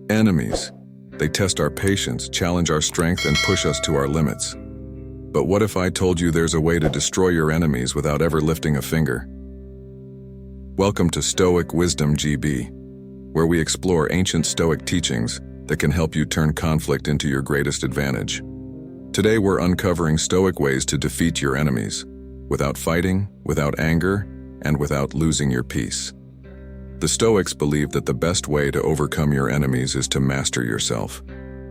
Enemies. They test our patience, challenge our strength, and push us to our limits. But what if I told you there's a way to destroy your enemies without ever lifting a finger? Welcome to Stoic Wisdom GB, where we explore ancient Stoic teachings that can help you turn conflict into your greatest advantage. Today we're uncovering Stoic ways to defeat your enemies, without fighting, without anger, and without losing your peace. The Stoics believe that the best way to overcome your enemies is to master yourself.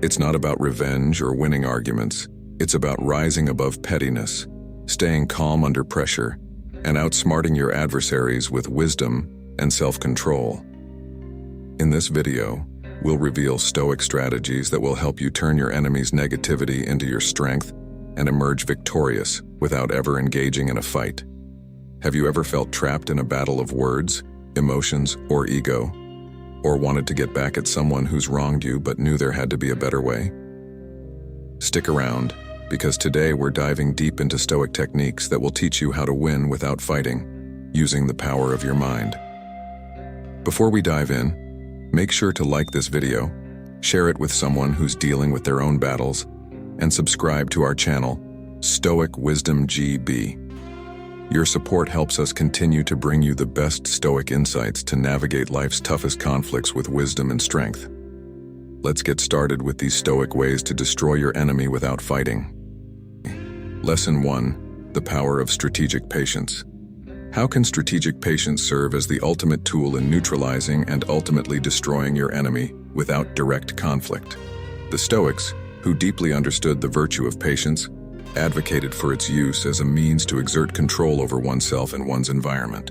It's not about revenge or winning arguments. It's about rising above pettiness, staying calm under pressure, and outsmarting your adversaries with wisdom and self-control. In this video, we'll reveal Stoic strategies that will help you turn your enemy's negativity into your strength and emerge victorious without ever engaging in a fight. Have you ever felt trapped in a battle of words, emotions, or ego? Or wanted to get back at someone who's wronged you but knew there had to be a better way? Stick around, because today we're diving deep into Stoic techniques that will teach you how to win without fighting, using the power of your mind. Before we dive in, make sure to like this video, share it with someone who's dealing with their own battles, and subscribe to our channel, Stoic Wisdom GB. Your support helps us continue to bring you the best Stoic insights to navigate life's toughest conflicts with wisdom and strength. Let's get started with these Stoic ways to destroy your enemy without fighting. Lesson 1. The power of strategic patience. How can strategic patience serve as the ultimate tool in neutralizing and ultimately destroying your enemy without direct conflict? The Stoics, who deeply understood the virtue of patience, advocated for its use as a means to exert control over oneself and one's environment.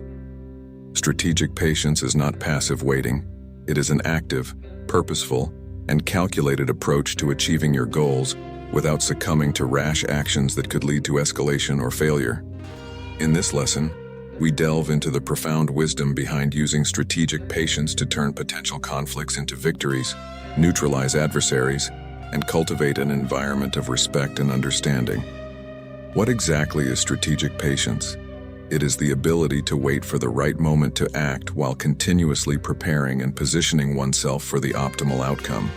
Strategic patience is not passive waiting. It is an active, purposeful, and calculated approach to achieving your goals without succumbing to rash actions that could lead to escalation or failure. In this lesson, we delve into the profound wisdom behind using strategic patience to turn potential conflicts into victories, neutralize adversaries, and cultivate an environment of respect and understanding. What exactly is strategic patience? It is the ability to wait for the right moment to act while continuously preparing and positioning oneself for the optimal outcome.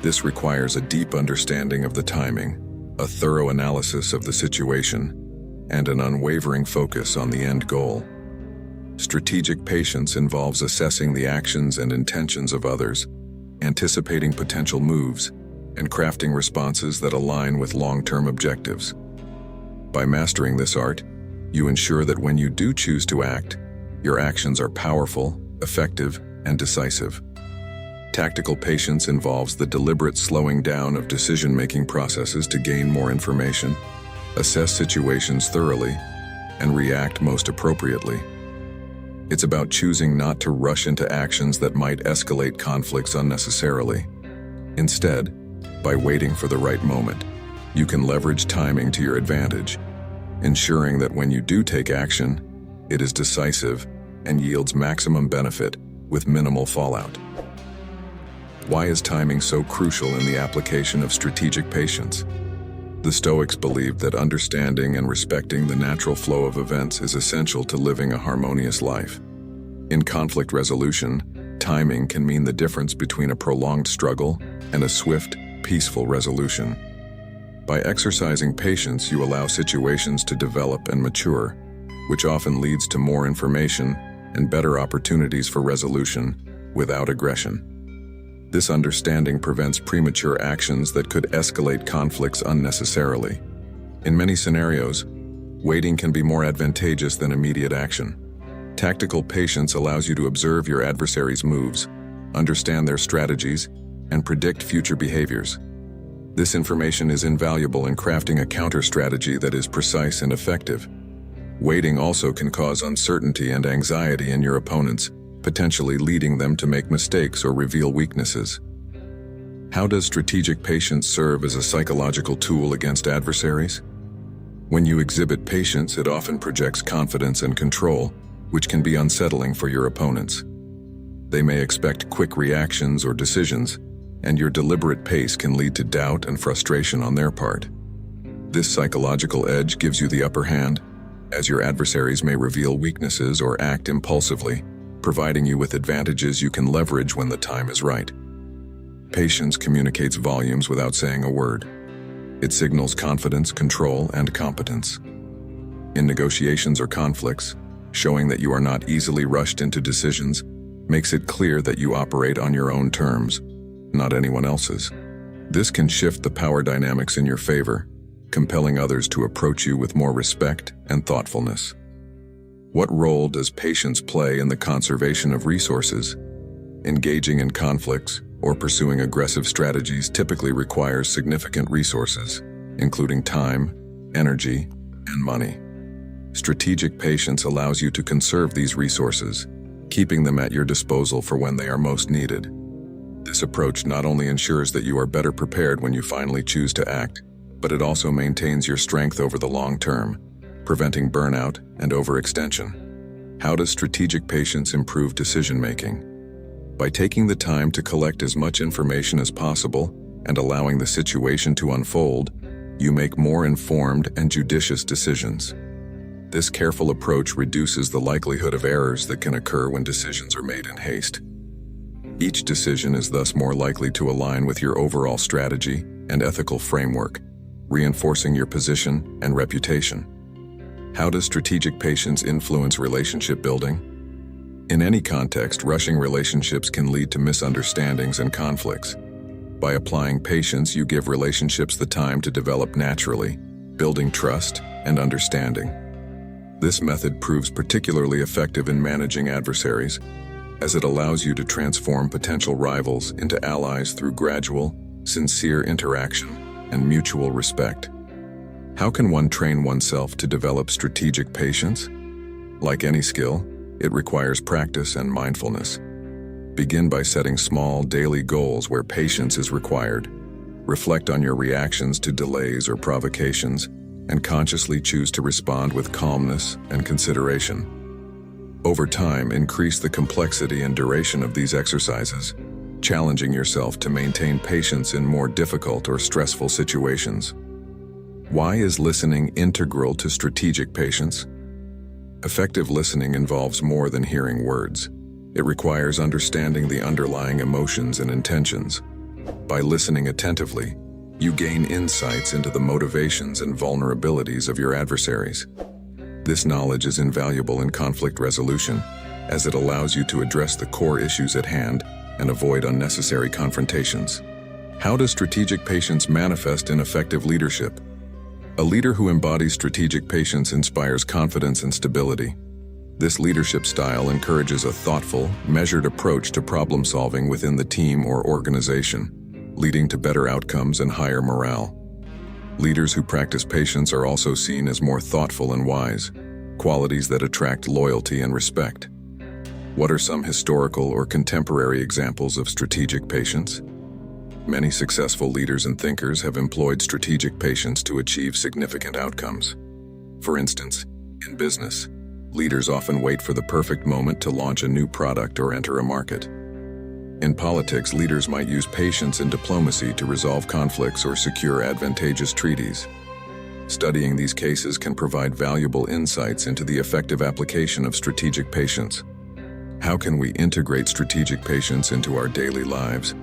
This requires a deep understanding of the timing, a thorough analysis of the situation, and an unwavering focus on the end goal. Strategic patience involves assessing the actions and intentions of others, anticipating potential moves, and crafting responses that align with long-term objectives. By mastering this art, you ensure that when you do choose to act, your actions are powerful, effective, and decisive. Tactical patience involves the deliberate slowing down of decision-making processes to gain more information, assess situations thoroughly, and react most appropriately. It's about choosing not to rush into actions that might escalate conflicts unnecessarily. Instead, by waiting for the right moment, you can leverage timing to your advantage, ensuring that when you do take action, it is decisive and yields maximum benefit with minimal fallout. Why is timing so crucial in the application of strategic patience? The Stoics believed that understanding and respecting the natural flow of events is essential to living a harmonious life. In conflict resolution, timing can mean the difference between a prolonged struggle and a swift, peaceful resolution. By exercising patience, you allow situations to develop and mature, which often leads to more information and better opportunities for resolution without aggression. This understanding prevents premature actions that could escalate conflicts unnecessarily. In many scenarios, waiting can be more advantageous than immediate action. Tactical patience allows you to observe your adversary's moves, understand their strategies, and predict future behaviors. This information is invaluable in crafting a counter-strategy that is precise and effective. Waiting also can cause uncertainty and anxiety in your opponents, potentially leading them to make mistakes or reveal weaknesses. How does strategic patience serve as a psychological tool against adversaries? When you exhibit patience, it often projects confidence and control, which can be unsettling for your opponents. They may expect quick reactions or decisions, and your deliberate pace can lead to doubt and frustration on their part. This psychological edge gives you the upper hand, as your adversaries may reveal weaknesses or act impulsively, providing you with advantages you can leverage when the time is right. Patience communicates volumes without saying a word. It signals confidence, control, and competence. In negotiations or conflicts, showing that you are not easily rushed into decisions makes it clear that you operate on your own terms, not anyone else's. This can shift the power dynamics in your favor, compelling others to approach you with more respect and thoughtfulness. What role does patience play in the conservation of resources? Engaging in conflicts or pursuing aggressive strategies typically requires significant resources, including time, energy, and money. Strategic patience allows you to conserve these resources, keeping them at your disposal for when they are most needed. This approach not only ensures that you are better prepared when you finally choose to act, but it also maintains your strength over the long term, preventing burnout and overextension. How does strategic patience improve decision-making? By taking the time to collect as much information as possible and allowing the situation to unfold, you make more informed and judicious decisions. This careful approach reduces the likelihood of errors that can occur when decisions are made in haste. Each decision is thus more likely to align with your overall strategy and ethical framework, reinforcing your position and reputation. How does strategic patience influence relationship building? In any context, rushing relationships can lead to misunderstandings and conflicts. By applying patience, you give relationships the time to develop naturally, building trust and understanding. This method proves particularly effective in managing adversaries, as it allows you to transform potential rivals into allies through gradual, sincere interaction and mutual respect. How can one train oneself to develop strategic patience? Like any skill, it requires practice and mindfulness. Begin by setting small, daily goals where patience is required. Reflect on your reactions to delays or provocations, and consciously choose to respond with calmness and consideration. Over time, increase the complexity and duration of these exercises, challenging yourself to maintain patience in more difficult or stressful situations. Why is listening integral to strategic patience? Effective listening involves more than hearing words. It requires understanding the underlying emotions and intentions. By listening attentively, you gain insights into the motivations and vulnerabilities of your adversaries. This knowledge is invaluable in conflict resolution, as it allows you to address the core issues at hand and avoid unnecessary confrontations. How does strategic patience manifest in effective leadership? A leader who embodies strategic patience inspires confidence and stability. This leadership style encourages a thoughtful, measured approach to problem solving within the team or organization, leading to better outcomes and higher morale. Leaders who practice patience are also seen as more thoughtful and wise, qualities that attract loyalty and respect. What are some historical or contemporary examples of strategic patience? Many successful leaders and thinkers have employed strategic patience to achieve significant outcomes. For instance, in business, leaders often wait for the perfect moment to launch a new product or enter a market. In politics, leaders might use patience and diplomacy to resolve conflicts or secure advantageous treaties. Studying these cases can provide valuable insights into the effective application of strategic patience. How can we integrate strategic patience into our daily lives?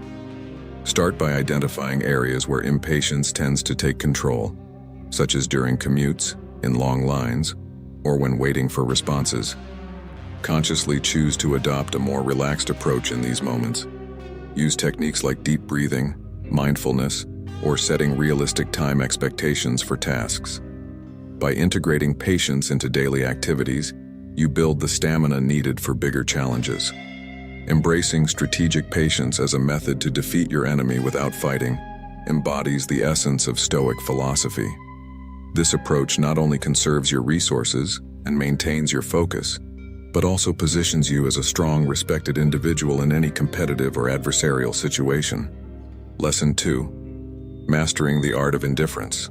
Start by identifying areas where impatience tends to take control, such as during commutes, in long lines, or when waiting for responses. Consciously choose to adopt a more relaxed approach in these moments. Use techniques like deep breathing, mindfulness, or setting realistic time expectations for tasks. By integrating patience into daily activities, you build the stamina needed for bigger challenges. Embracing strategic patience as a method to defeat your enemy without fighting embodies the essence of Stoic philosophy. This approach not only conserves your resources and maintains your focus, but also positions you as a strong, respected individual in any competitive or adversarial situation. Lesson 2. Mastering the art of indifference.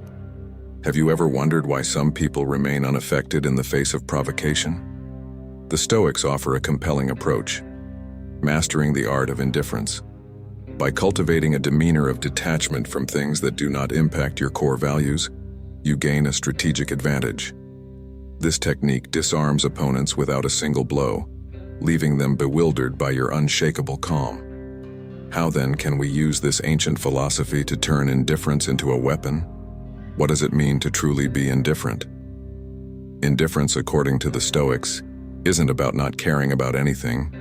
Have you ever wondered why some people remain unaffected in the face of provocation? The Stoics offer a compelling approach: mastering the art of indifference. By cultivating a demeanor of detachment from things that do not impact your core values, you gain a strategic advantage. This technique disarms opponents without a single blow, leaving them bewildered by your unshakable calm. How then can we use this ancient philosophy to turn indifference into a weapon? What does it mean to truly be indifferent? Indifference, according to the Stoics, isn't about not caring about anything.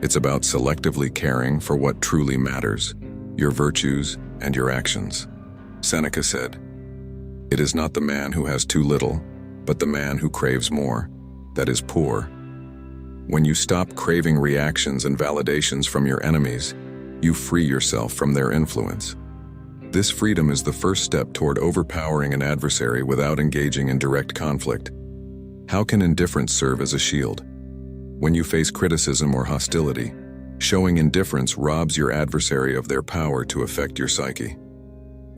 It's about selectively caring for what truly matters, your virtues and your actions. Seneca said, "It is not the man who has too little, but the man who craves more, that is poor." When you stop craving reactions and validations from your enemies, you free yourself from their influence. This freedom is the first step toward overpowering an adversary without engaging in direct conflict. How can indifference serve as a shield? When you face criticism or hostility, showing indifference robs your adversary of their power to affect your psyche.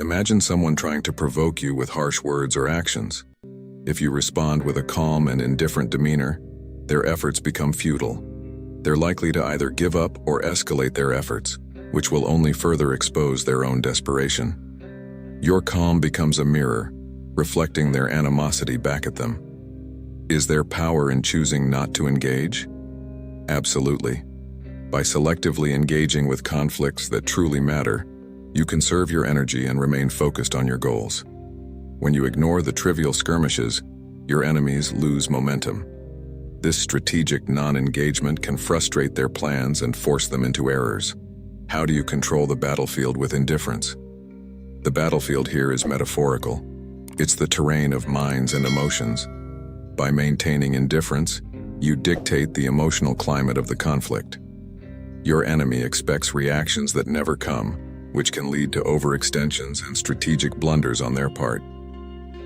Imagine someone trying to provoke you with harsh words or actions. If you respond with a calm and indifferent demeanor, their efforts become futile. They're likely to either give up or escalate their efforts, which will only further expose their own desperation. Your calm becomes a mirror, reflecting their animosity back at them. Is there power in choosing not to engage? Absolutely. By selectively engaging with conflicts that truly matter, you conserve your energy and remain focused on your goals. When you ignore the trivial skirmishes, your enemies lose momentum. This strategic non-engagement can frustrate their plans and force them into errors. How do you control the battlefield with indifference? The battlefield here is metaphorical. It's the terrain of minds and emotions. By maintaining indifference, you dictate the emotional climate of the conflict. Your enemy expects reactions that never come, which can lead to overextensions and strategic blunders on their part.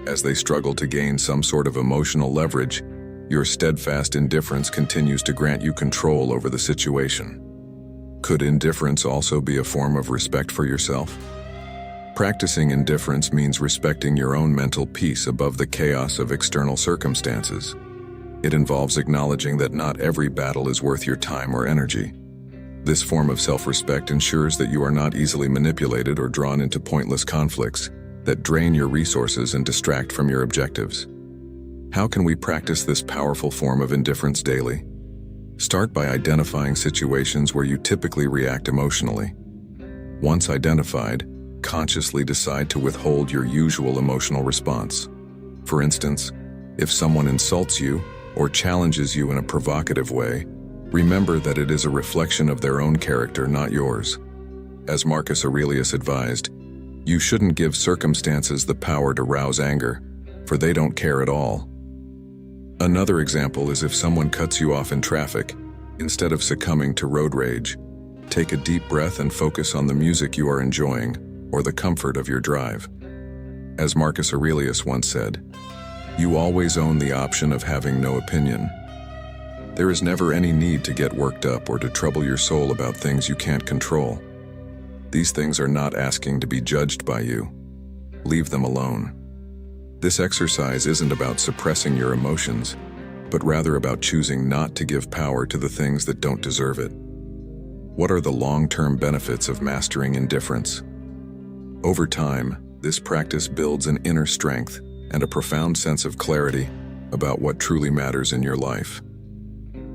As they struggle to gain some sort of emotional leverage, your steadfast indifference continues to grant you control over the situation. Could indifference also be a form of respect for yourself? Practicing indifference means respecting your own mental peace above the chaos of external circumstances. It involves acknowledging that not every battle is worth your time or energy. This form of self-respect ensures that you are not easily manipulated or drawn into pointless conflicts that drain your resources and distract from your objectives. How can we practice this powerful form of indifference daily? Start by identifying situations where you typically react emotionally. Once identified, consciously decide to withhold your usual emotional response. For instance, if someone insults you or challenges you in a provocative way, remember that it is a reflection of their own character, not yours. As Marcus Aurelius advised, you shouldn't give circumstances the power to rouse anger, for they don't care at all. Another example is if someone cuts you off in traffic, instead of succumbing to road rage, take a deep breath and focus on the music you are enjoying or the comfort of your drive. As Marcus Aurelius once said, "You always own the option of having no opinion." There is never any need to get worked up or to trouble your soul about things you can't control. These things are not asking to be judged by you. Leave them alone. This exercise isn't about suppressing your emotions, but rather about choosing not to give power to the things that don't deserve it. What are the long-term benefits of mastering indifference? Over time, this practice builds an inner strength and a profound sense of clarity about what truly matters in your life.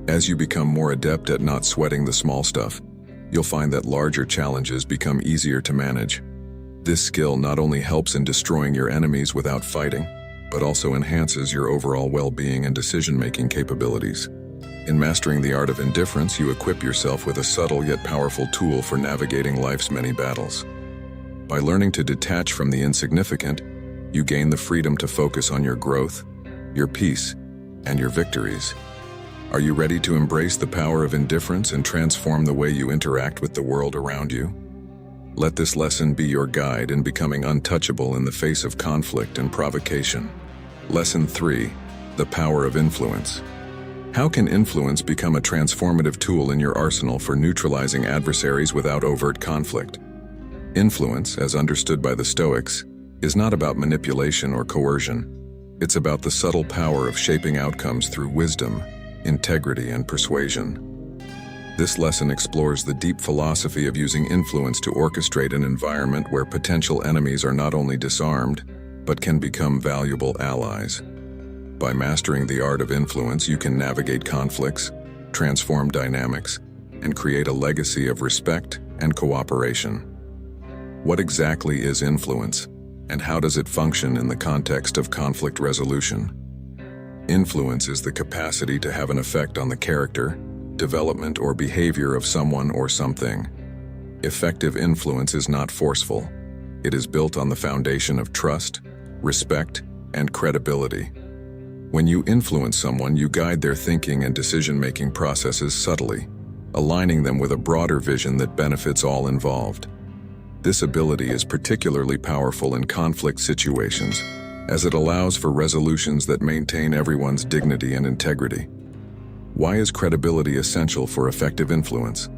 As you become more adept at not sweating the small stuff, you'll find that larger challenges become easier to manage. This skill not only helps in destroying your enemies without fighting, but also enhances your overall well-being and decision-making capabilities. In mastering the art of indifference, you equip yourself with a subtle yet powerful tool for navigating life's many battles. By learning to detach from the insignificant, you gain the freedom to focus on your growth, your peace, and your victories. Are you ready to embrace the power of indifference and transform the way you interact with the world around you? Let this lesson be your guide in becoming untouchable in the face of conflict and provocation. Lesson 3: The Power of Influence. How can influence become a transformative tool in your arsenal for neutralizing adversaries without overt conflict? Influence, as understood by the Stoics, is not about manipulation or coercion. It's about the subtle power of shaping outcomes through wisdom, integrity, and persuasion. This lesson explores the deep philosophy of using influence to orchestrate an environment where potential enemies are not only disarmed, but can become valuable allies. By mastering the art of influence, you can navigate conflicts, transform dynamics, and create a legacy of respect, and cooperation. What exactly is influence, and how does it function in the context of conflict resolution? Influence is the capacity to have an effect on the character, development, or behavior of someone or something. Effective influence is not forceful. It is built on the foundation of trust, respect, and credibility. When you influence someone, you guide their thinking and decision-making processes subtly, aligning them with a broader vision that benefits all involved. This ability is particularly powerful in conflict situations, as it allows for resolutions that maintain everyone's dignity and integrity. Why is credibility essential for effective influence?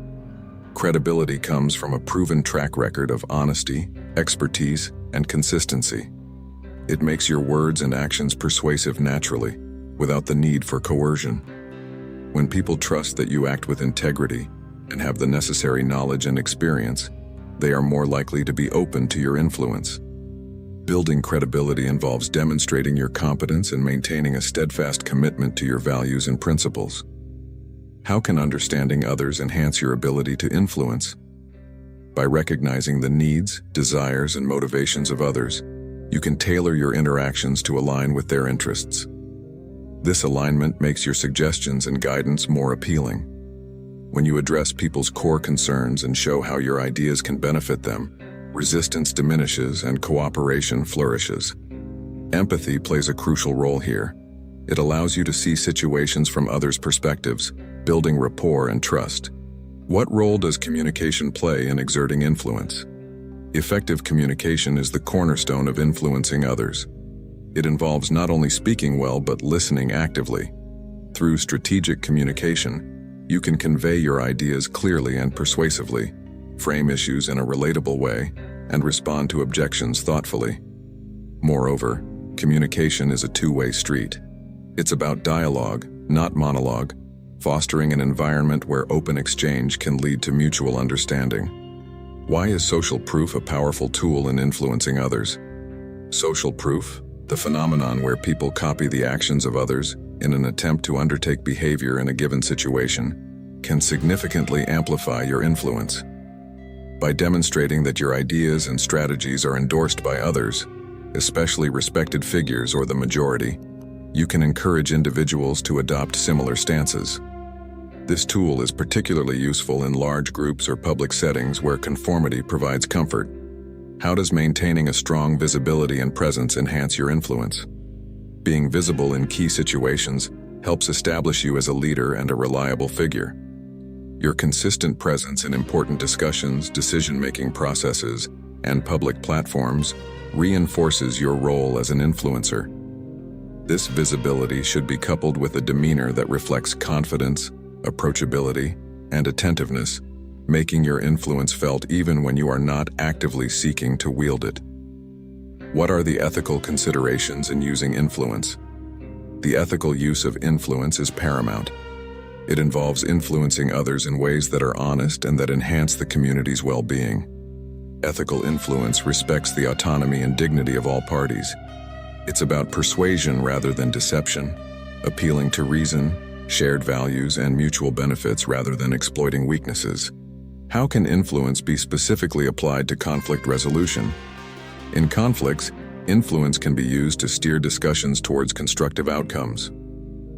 Credibility comes from a proven track record of honesty, expertise, and consistency. It makes your words and actions persuasive naturally, without the need for coercion. When people trust that you act with integrity and have the necessary knowledge and experience, they are more likely to be open to your influence. Building credibility involves demonstrating your competence and maintaining a steadfast commitment to your values and principles. How can understanding others enhance your ability to influence? By recognizing the needs, desires, and motivations of others, you can tailor your interactions to align with their interests. This alignment makes your suggestions and guidance more appealing. When you address people's core concerns and show how your ideas can benefit them, resistance diminishes and cooperation flourishes. Empathy plays a crucial role here. It allows you to see situations from others' perspectives, building rapport and trust. What role does communication play in exerting influence? Effective communication is the cornerstone of influencing others. It involves not only speaking well but listening actively. Through strategic communication, you can convey your ideas clearly and persuasively, frame issues in a relatable way, and respond to objections thoughtfully. Moreover, communication is a two-way street. It's about dialogue, not monologue, fostering an environment where open exchange can lead to mutual understanding. Why is social proof a powerful tool in influencing others? Social proof, the phenomenon where people copy the actions of others in an attempt to undertake behavior in a given situation, can significantly amplify your influence. By demonstrating that your ideas and strategies are endorsed by others, especially respected figures or the majority, you can encourage individuals to adopt similar stances. This tool is particularly useful in large groups or public settings where conformity provides comfort. How does maintaining a strong visibility and presence enhance your influence? Being visible in key situations helps establish you as a leader and a reliable figure. Your consistent presence in important discussions, decision-making processes, and public platforms reinforces your role as an influencer. This visibility should be coupled with a demeanor that reflects confidence, approachability, and attentiveness, making your influence felt even when you are not actively seeking to wield it. What are the ethical considerations in using influence? The ethical use of influence is paramount. It involves influencing others in ways that are honest and that enhance the community's well-being. Ethical influence respects the autonomy and dignity of all parties. It's about persuasion rather than deception, appealing to reason, shared values, and mutual benefits rather than exploiting weaknesses. How can influence be specifically applied to conflict resolution? In conflicts, influence can be used to steer discussions towards constructive outcomes.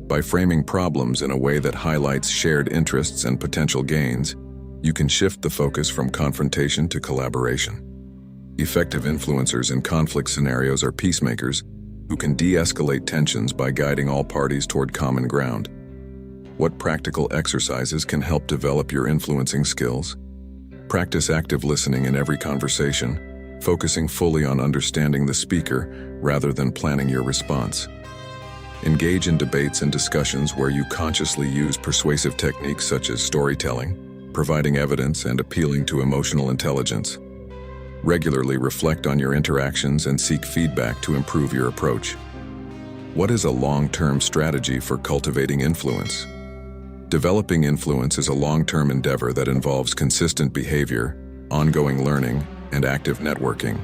By framing problems in a way that highlights shared interests and potential gains, you can shift the focus from confrontation to collaboration. Effective influencers in conflict scenarios are peacemakers who can de-escalate tensions by guiding all parties toward common ground. What practical exercises can help develop your influencing skills? Practice active listening in every conversation, focusing fully on understanding the speaker rather than planning your response. Engage in debates and discussions where you consciously use persuasive techniques such as storytelling, providing evidence, and appealing to emotional intelligence. Regularly reflect on your interactions and seek feedback to improve your approach. What is a long-term strategy for cultivating influence? Developing influence is a long-term endeavor that involves consistent behavior, ongoing learning, and active networking.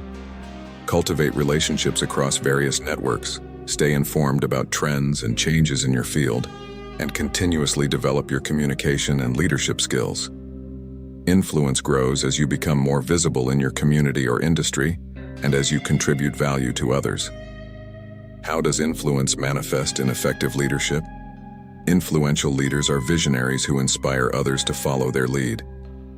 Cultivate relationships across various networks, stay informed about trends and changes in your field, and continuously develop your communication and leadership skills. Influence grows as you become more visible in your community or industry, and as you contribute value to others. How does influence manifest in effective leadership? Influential leaders are visionaries who inspire others to follow their lead.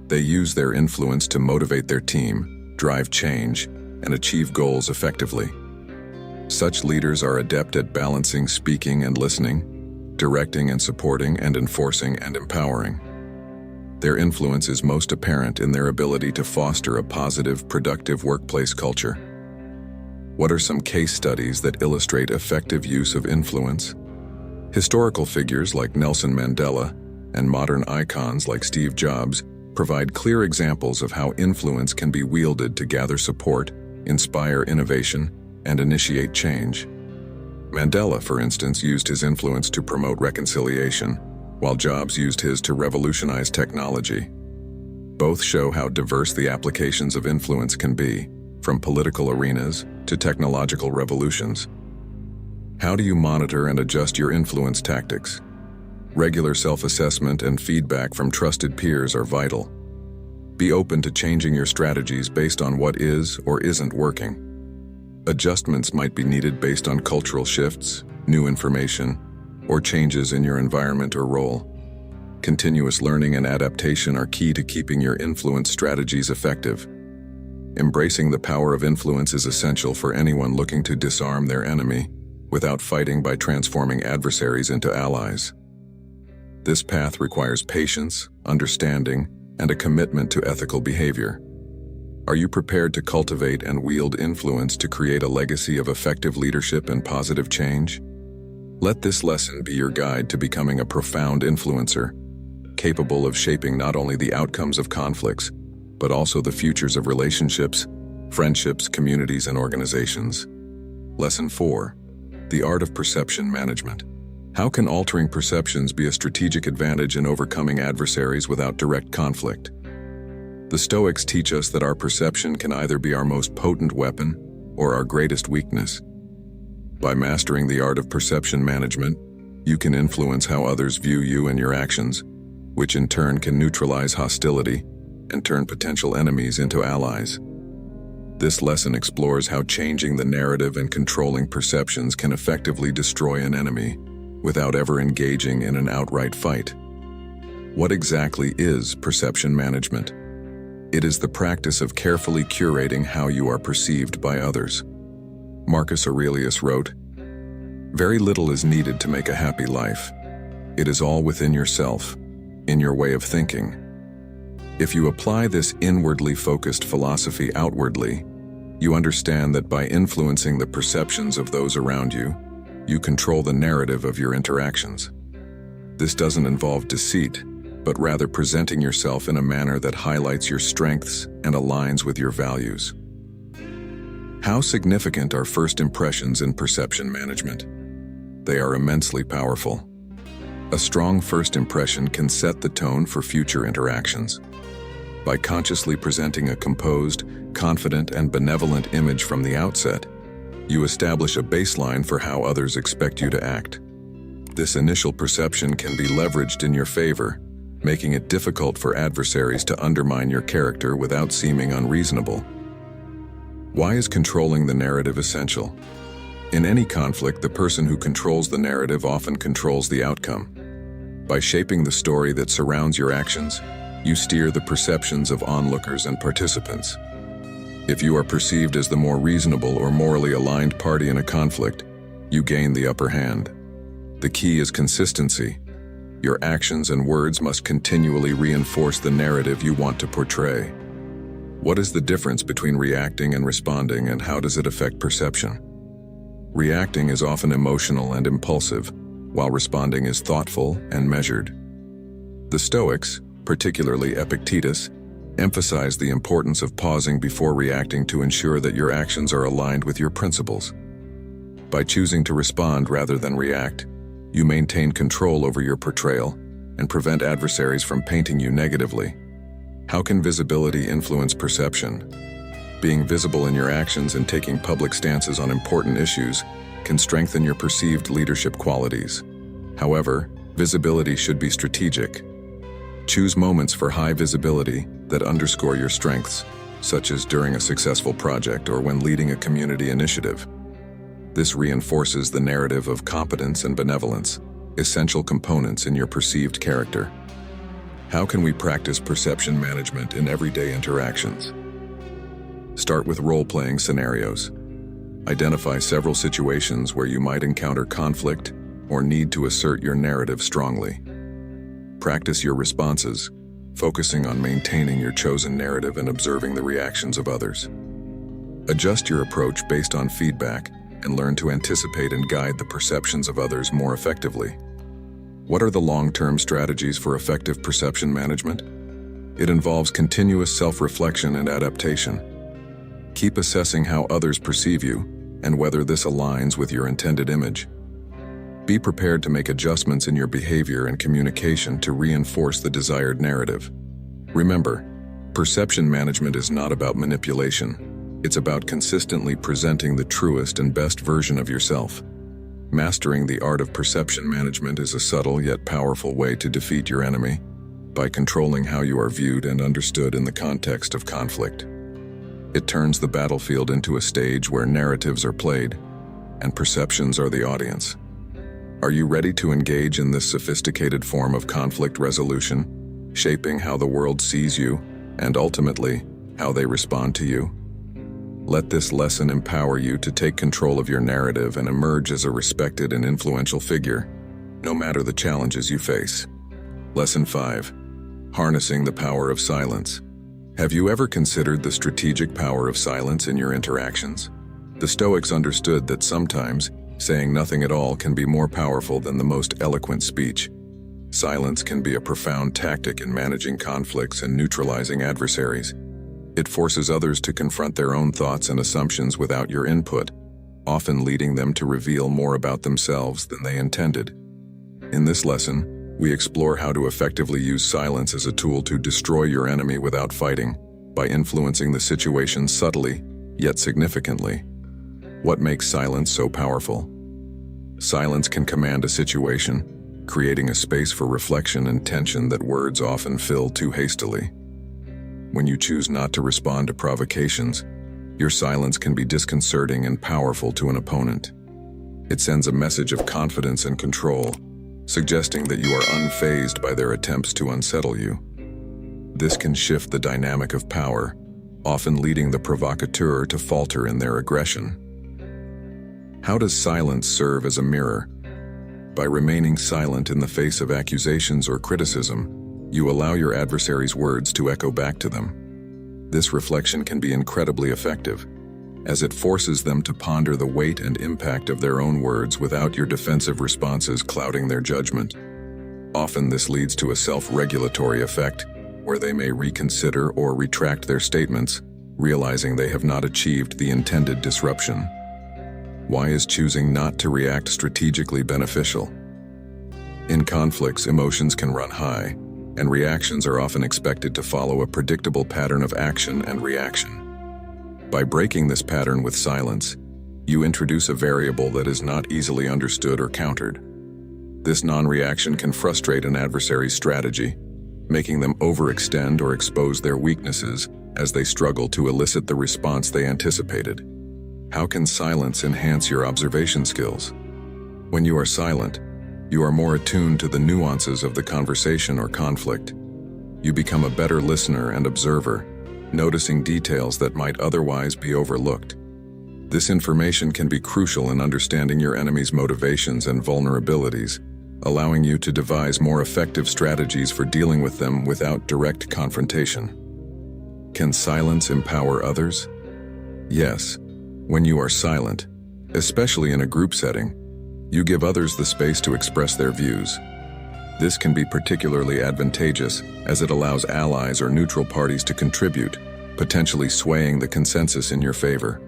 They use their influence to motivate their team, drive change, and achieve goals effectively. Such leaders are adept at balancing speaking and listening, directing and supporting, and enforcing and empowering. Their influence is most apparent in their ability to foster a positive, productive workplace culture. What are some case studies that illustrate effective use of influence? Historical figures like Nelson Mandela and modern icons like Steve Jobs provide clear examples of how influence can be wielded to gather support, inspire innovation, and initiate change. Mandela, for instance, used his influence to promote reconciliation, while Jobs used his to revolutionize technology. Both show how diverse the applications of influence can be, from political arenas to technological revolutions. How do you monitor and adjust your influence tactics? Regular self-assessment and feedback from trusted peers are vital. Be open to changing your strategies based on what is or isn't working. Adjustments might be needed based on cultural shifts, new information, or changes in your environment or role. Continuous learning and adaptation are key to keeping your influence strategies effective. Embracing the power of influence is essential for anyone looking to disarm their enemy without fighting by transforming adversaries into allies. This path requires patience, understanding, and a commitment to ethical behavior. Are you prepared to cultivate and wield influence to create a legacy of effective leadership and positive change? Let this lesson be your guide to becoming a profound influencer, capable of shaping not only the outcomes of conflicts, but also the futures of relationships, friendships, communities, and organizations. Lesson 4. The art of perception management. How can altering perceptions be a strategic advantage in overcoming adversaries without direct conflict? The Stoics teach us that our perception can either be our most potent weapon or our greatest weakness. By mastering the art of perception management, you can influence how others view you and your actions, which in turn can neutralize hostility and turn potential enemies into allies. This lesson explores how changing the narrative and controlling perceptions can effectively destroy an enemy without ever engaging in an outright fight. What exactly is perception management? It is the practice of carefully curating how you are perceived by others. Marcus Aurelius wrote, "Very little is needed to make a happy life. It is all within yourself, in your way of thinking." If you apply this inwardly focused philosophy outwardly, you understand that by influencing the perceptions of those around you, you control the narrative of your interactions. This doesn't involve deceit, but rather presenting yourself in a manner that highlights your strengths and aligns with your values. How significant are first impressions in perception management? They are immensely powerful. A strong first impression can set the tone for future interactions. By consciously presenting a composed, confident, and benevolent image from the outset, you establish a baseline for how others expect you to act. This initial perception can be leveraged in your favor, making it difficult for adversaries to undermine your character without seeming unreasonable. Why is controlling the narrative essential? In any conflict, the person who controls the narrative often controls the outcome. By shaping the story that surrounds your actions, you steer the perceptions of onlookers and participants. If you are perceived as the more reasonable or morally aligned party in a conflict, you gain the upper hand. The key is consistency. Your actions and words must continually reinforce the narrative you want to portray. What is the difference between reacting and responding, and how does it affect perception? Reacting is often emotional and impulsive, while responding is thoughtful and measured. The Stoics, particularly Epictetus, emphasize the importance of pausing before reacting to ensure that your actions are aligned with your principles. By choosing to respond rather than react, you maintain control over your portrayal and prevent adversaries from painting you negatively. How can visibility influence perception? Being visible in your actions and taking public stances on important issues can strengthen your perceived leadership qualities. However, visibility should be strategic. Choose moments for high visibility that underscore your strengths, such as during a successful project or when leading a community initiative. This reinforces the narrative of competence and benevolence, essential components in your perceived character. How can we practice perception management in everyday interactions? Start with role-playing scenarios. Identify several situations where you might encounter conflict or need to assert your narrative strongly. Practice your responses, focusing on maintaining your chosen narrative and observing the reactions of others. Adjust your approach based on feedback and learn to anticipate and guide the perceptions of others more effectively. What are the long-term strategies for effective perception management? It involves continuous self-reflection and adaptation. Keep assessing how others perceive you and whether this aligns with your intended image. Be prepared to make adjustments in your behavior and communication to reinforce the desired narrative. Remember, perception management is not about manipulation. It's about consistently presenting the truest and best version of yourself. Mastering the art of perception management is a subtle yet powerful way to defeat your enemy by controlling how you are viewed and understood in the context of conflict. It turns the battlefield into a stage where narratives are played and perceptions are the audience. Are you ready to engage in this sophisticated form of conflict resolution, shaping how the world sees you and ultimately how they respond to you? Let this lesson empower you to take control of your narrative and emerge as a respected and influential figure, no matter the challenges you face. Lesson 5. Harnessing the power of silence. Have you ever considered the strategic power of silence in your interactions? The Stoics understood that sometimes saying nothing at all can be more powerful than the most eloquent speech. Silence can be a profound tactic in managing conflicts and neutralizing adversaries. It forces others to confront their own thoughts and assumptions without your input, often leading them to reveal more about themselves than they intended. In this lesson, we explore how to effectively use silence as a tool to destroy your enemy without fighting, by influencing the situation subtly, yet significantly. What makes silence so powerful? Silence can command a situation, creating a space for reflection and tension that words often fill too hastily. When you choose not to respond to provocations, your silence can be disconcerting and powerful to an opponent. It sends a message of confidence and control, suggesting that you are unfazed by their attempts to unsettle you. This can shift the dynamic of power, often leading the provocateur to falter in their aggression. How does silence serve as a mirror? By remaining silent in the face of accusations or criticism, you allow your adversary's words to echo back to them. This reflection can be incredibly effective, as it forces them to ponder the weight and impact of their own words without your defensive responses clouding their judgment. Often this leads to a self-regulatory effect, where they may reconsider or retract their statements, realizing they have not achieved the intended disruption. Why is choosing not to react strategically beneficial? In conflicts, emotions can run high, and reactions are often expected to follow a predictable pattern of action and reaction. By breaking this pattern with silence, you introduce a variable that is not easily understood or countered. This non-reaction can frustrate an adversary's strategy, making them overextend or expose their weaknesses as they struggle to elicit the response they anticipated. How can silence enhance your observation skills? When you are silent, you are more attuned to the nuances of the conversation or conflict. You become a better listener and observer, noticing details that might otherwise be overlooked. This information can be crucial in understanding your enemy's motivations and vulnerabilities, allowing you to devise more effective strategies for dealing with them without direct confrontation. Can silence empower others? Yes. When you are silent, especially in a group setting, you give others the space to express their views. This can be particularly advantageous as it allows allies or neutral parties to contribute, potentially swaying the consensus in your favor.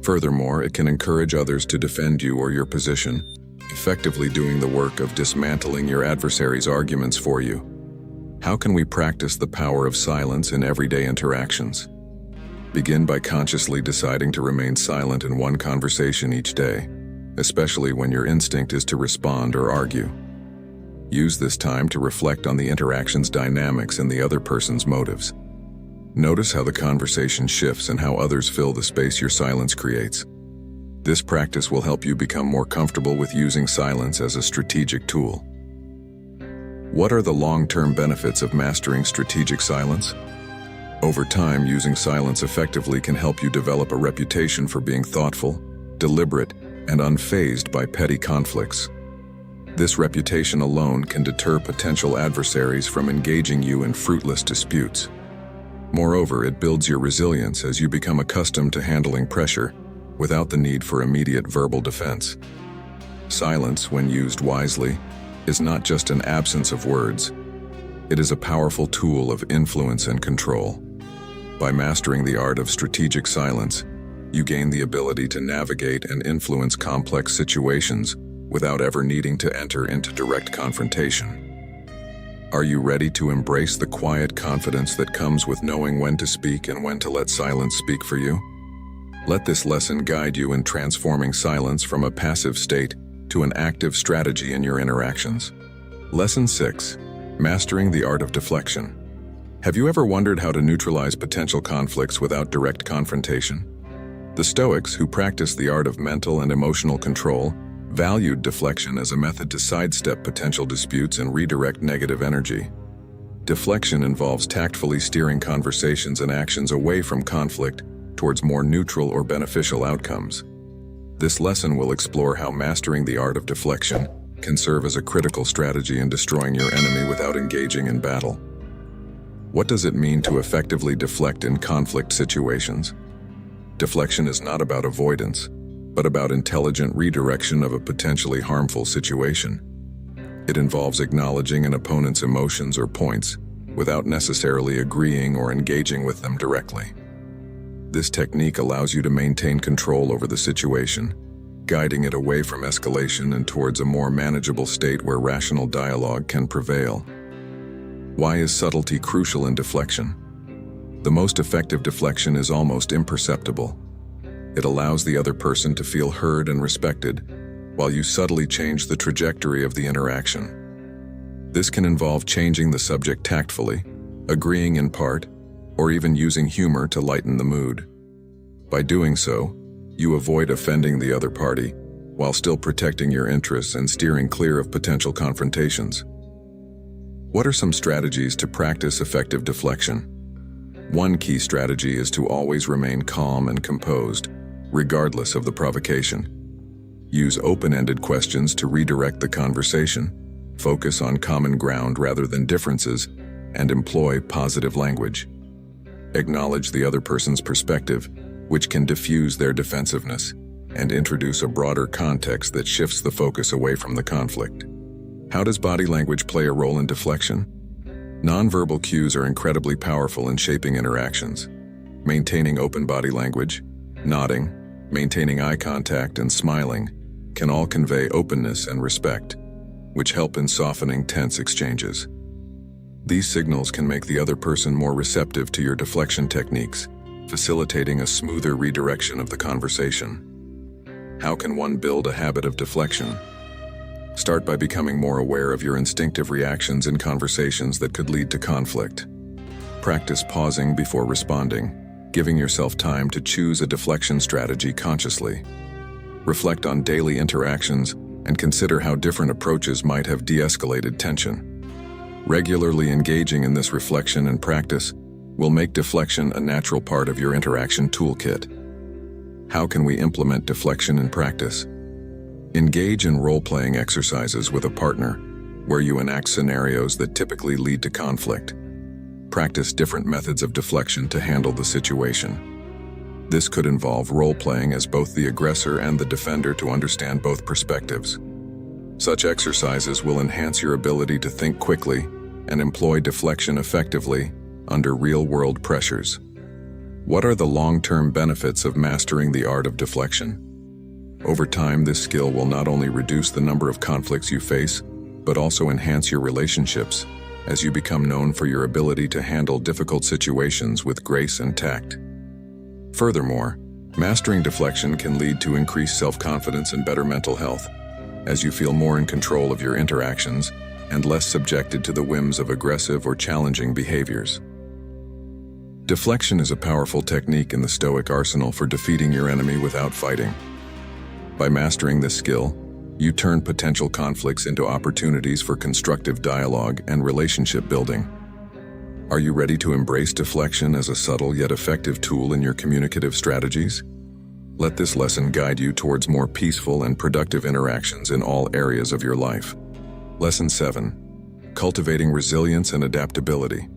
Furthermore, it can encourage others to defend you or your position, effectively doing the work of dismantling your adversary's arguments for you. How can we practice the power of silence in everyday interactions? Begin by consciously deciding to remain silent in one conversation each day, especially when your instinct is to respond or argue. Use this time to reflect on the interaction's dynamics and the other person's motives. Notice how the conversation shifts and how others fill the space your silence creates. This practice will help you become more comfortable with using silence as a strategic tool. What are the long-term benefits of mastering strategic silence? Over time, using silence effectively can help you develop a reputation for being thoughtful, deliberate, and unfazed by petty conflicts. This reputation alone can deter potential adversaries from engaging you in fruitless disputes. Moreover, it builds your resilience as you become accustomed to handling pressure without the need for immediate verbal defense. Silence, when used wisely, is not just an absence of words. It is a powerful tool of influence and control. By mastering the art of strategic silence, you gain the ability to navigate and influence complex situations without ever needing to enter into direct confrontation. Are you ready to embrace the quiet confidence that comes with knowing when to speak and when to let silence speak for you? Let this lesson guide you in transforming silence from a passive state to an active strategy in your interactions. Lesson 6. Mastering the art of deflection. Have you ever wondered how to neutralize potential conflicts without direct confrontation? The Stoics, who practiced the art of mental and emotional control, valued deflection as a method to sidestep potential disputes and redirect negative energy. Deflection involves tactfully steering conversations and actions away from conflict towards more neutral or beneficial outcomes. This lesson will explore how mastering the art of deflection can serve as a critical strategy in destroying your enemy without engaging in battle. What does it mean to effectively deflect in conflict situations? Deflection is not about avoidance, but about intelligent redirection of a potentially harmful situation. It involves acknowledging an opponent's emotions or points without necessarily agreeing or engaging with them directly. This technique allows you to maintain control over the situation, guiding it away from escalation and towards a more manageable state where rational dialogue can prevail. Why is subtlety crucial in deflection? The most effective deflection is almost imperceptible. It allows the other person to feel heard and respected, while you subtly change the trajectory of the interaction. This can involve changing the subject tactfully, agreeing in part, or even using humor to lighten the mood. By doing so, you avoid offending the other party, while still protecting your interests and steering clear of potential confrontations. What are some strategies to practice effective deflection? One key strategy is to always remain calm and composed, regardless of the provocation. Use open-ended questions to redirect the conversation, focus on common ground rather than differences, and employ positive language. Acknowledge the other person's perspective, which can diffuse their defensiveness, and introduce a broader context that shifts the focus away from the conflict. How does body language play a role in deflection? Nonverbal cues are incredibly powerful in shaping interactions. Maintaining open body language, nodding, maintaining eye contact, and smiling can all convey openness and respect, which help in softening tense exchanges. These signals can make the other person more receptive to your deflection techniques, facilitating a smoother redirection of the conversation. How can one build a habit of deflection? Start by becoming more aware of your instinctive reactions in conversations that could lead to conflict. Practice pausing before responding, giving yourself time to choose a deflection strategy consciously. Reflect on daily interactions and consider how different approaches might have de-escalated tension. Regularly engaging in this reflection and practice will make deflection a natural part of your interaction toolkit. How can we implement deflection in practice? Engage in role-playing exercises with a partner, where you enact scenarios that typically lead to conflict. Practice different methods of deflection to handle the situation. This could involve role-playing as both the aggressor and the defender to understand both perspectives. Such exercises will enhance your ability to think quickly and employ deflection effectively under real-world pressures. What are the long-term benefits of mastering the art of deflection? Over time, this skill will not only reduce the number of conflicts you face, but also enhance your relationships, as you become known for your ability to handle difficult situations with grace and tact. Furthermore, mastering deflection can lead to increased self-confidence and better mental health, as you feel more in control of your interactions and less subjected to the whims of aggressive or challenging behaviors. Deflection is a powerful technique in the Stoic arsenal for defeating your enemy without fighting. By mastering this skill, you turn potential conflicts into opportunities for constructive dialogue and relationship building. Are you ready to embrace deflection as a subtle yet effective tool in your communicative strategies? Let this lesson guide you towards more peaceful and productive interactions in all areas of your life. Lesson 7. Cultivating resilience and adaptability.